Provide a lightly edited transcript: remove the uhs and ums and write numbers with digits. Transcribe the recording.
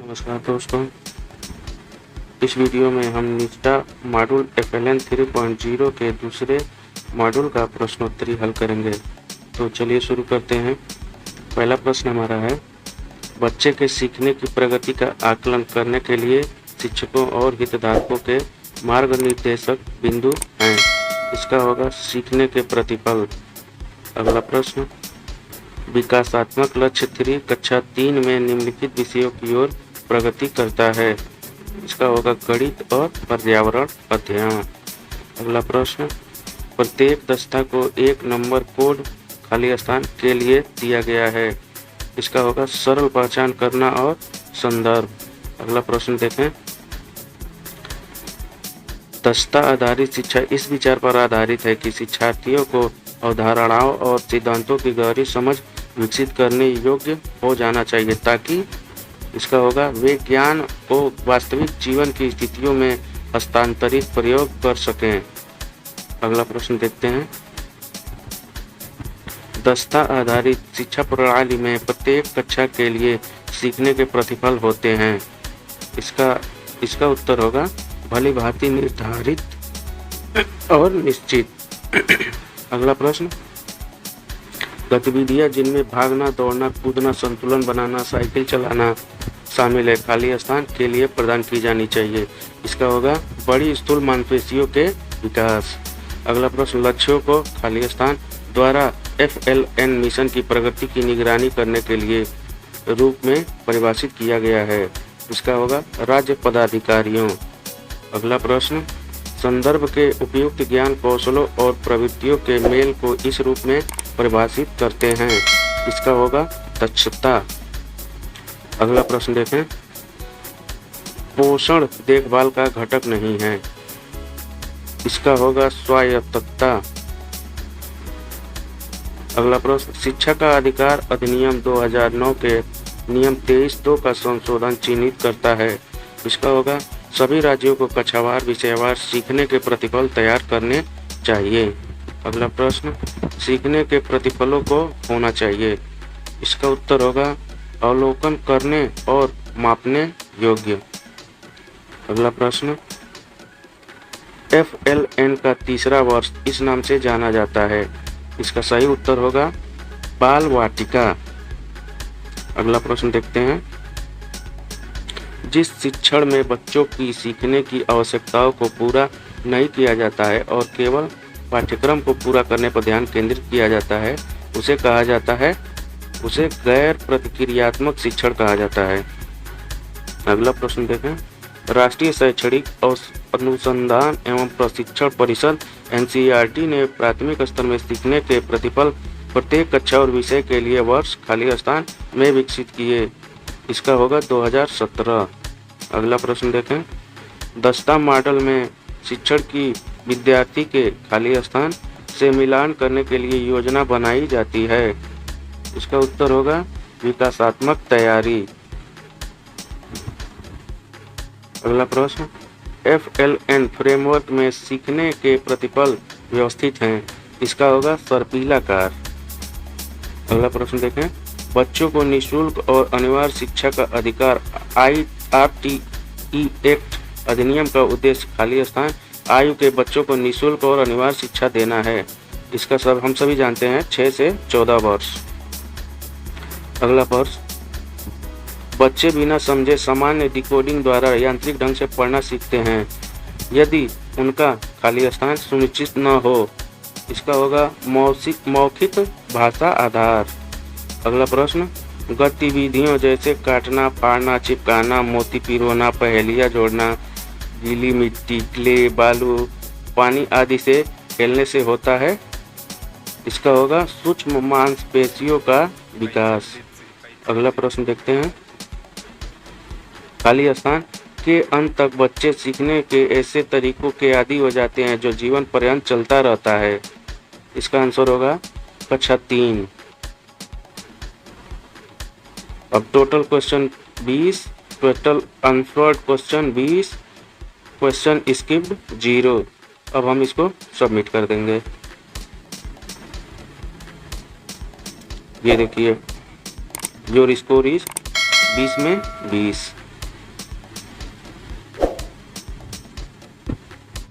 नमस्कार दोस्तों, इस वीडियो में हम निष्ठा मॉड्यूल FLN 3.0 के दूसरे मॉड्यूल का प्रश्नोत्तरी हल करेंगे। तो चलिए शुरू करते हैं। पहला प्रश्न हमारा है, बच्चे के सीखने की प्रगति का आकलन करने के लिए शिक्षकों और हितधारकों के मार्गनिर्देशक बिंदु हैं। इसका होगा सीखने के प्रतिफल। अगला प्रश्न, विकासात्मक लक्ष्य 3 कक्षा 3 में निम्नलिखित विषयों की ओर प्रगति करता है। इसका होगा गणित और पर्यावरण अध्ययन। अगला प्रश्न, प्रत्येक दस्ता को 1 नंबर कोड खाली स्थान के लिए दिया गया है। इसका होगा सरल पहचान करना और संदर्भ। अगला प्रश्न देखें, दस्ता आधारित शिक्षा इस विचार पर आधारित है कि शिक्षार्थियों को अवधारणाओं और सिद्धांतों की गहरी समझ विकसित करने योग्य हो जाना चाहिए ताकि इसका होगा वे ज्ञान को वास्तविक जीवन की स्थितियों में हस्तांतरित प्रयोग कर सकें। अगला प्रश्न देखते हैं, दस्ता आधारित शिक्षा प्रणाली में प्रत्येक कक्षा के लिए सीखने के प्रतिफल होते हैं। इसका उत्तर होगा भली भांति निर्धारित और निश्चित। अगला प्रश्न, गतिविधियां जिनमें भागना, दौड़ना, कूदना, संतुलन बनाना, साइकिल चलाना शामिल है, खाली स्थान के लिए प्रदान की जानी चाहिए। इसका होगा बड़ी स्थूल मांसपेशियों के विकास। अगला प्रश्न, लक्ष्यों को खाली स्थान द्वारा FLN मिशन की प्रगति की निगरानी करने के लिए रूप में परिभाषित किया गया है। इसका होगा राज्य पदाधिकारियों। अगला प्रश्न, संदर्भ के उपयुक्त ज्ञान, कौशलों और प्रवृत्तियों के मेल को इस रूप में परिभाषित करते हैं। इसका होगा दक्षता। अगला प्रश्न देखें, पोषण देखभाल का घटक नहीं है। इसका होगा स्वायत्तता। अगला प्रश्न, शिक्षा का अधिकार अधिनियम 2009 के नियम 23(2) का संशोधन चिन्हित करता है। इसका होगा सभी राज्यों को कक्षावार विषयवार सीखने के प्रतिफल तैयार करने चाहिए। अगला प्रश्न, सीखने के प्रतिफलों को होना चाहिए। इसका उत्तर होगा अवलोकन करने और मापने योग्य। अगला प्रश्न, FLN का तीसरा वर्ष इस नाम से जाना जाता है। इसका सही उत्तर होगा बाल वाटिका। अगला प्रश्न देखते हैं, जिस शिक्षण में बच्चों की सीखने की आवश्यकताओं को पूरा नहीं किया जाता है और केवल पाठ्यक्रम को पूरा करने पर ध्यान केंद्रित किया जाता है, उसे गैर प्रतिक्रियात्मक शिक्षण कहा जाता है। अगला प्रश्न देखें, राष्ट्रीय शैक्षणिक अनुसंधान एवं प्रशिक्षण परिषद NCERT ने प्राथमिक स्तर में सीखने के प्रतिफल प्रत्येक कक्षा और विषय के लिए वर्ष खाली स्थान में विकसित किए। इसका होगा 2017। अगला प्रश्न देखें, दस्ता मॉडल में शिक्षण की विद्यार्थी के खाली स्थान से मिलान करने के लिए योजना बनाई जाती है। इसका उत्तर होगा विकासात्मक तैयारी। अगला प्रश्न, FLN फ्रेमवर्क में सीखने के प्रतिफल व्यवस्थित हैं। इसका होगा सर्पिलाकार। अगला प्रश्न देखें, बच्चों को निःशुल्क और अनिवार्य शिक्षा का अधिकार RTE एक्ट अधिनियम का उद्देश्य खाली स्थान आयु के बच्चों को निःशुल्क और अनिवार्य शिक्षा देना है। इसका सब हम सभी जानते हैं 6 से 14 वर्ष। अगला प्रश्न, बच्चे बिना समझे सामान्य डिकोडिंग द्वारा यांत्रिक ढंग से पढ़ना सीखते हैं यदि उनका खाली स्थान सुनिश्चित न हो। इसका होगा मौखिक भाषा आधार। अगला प्रश्न, गतिविधियों जैसे काटना, फाड़ना, चिपकाना, मोती पिरोना, पहेलियां जोड़ना, गीली मिट्टी, क्ले, बालू, पानी आदि से खेलने से होता है। इसका होगा सूक्ष्म मांसपेशियों का विकास। अगला प्रश्न देखते हैं, खाली स्थान के अंत तक बच्चे सीखने के ऐसे तरीकों के आदी हो जाते हैं जो जीवन पर्यंत चलता रहता है। इसका आंसर होगा कक्षा 3। अब total question 20, total answered question 20, question skipped 0। अब हम इसको सबमिट कर देंगे। ये देखिए, योर स्कोर इज 20 में 20।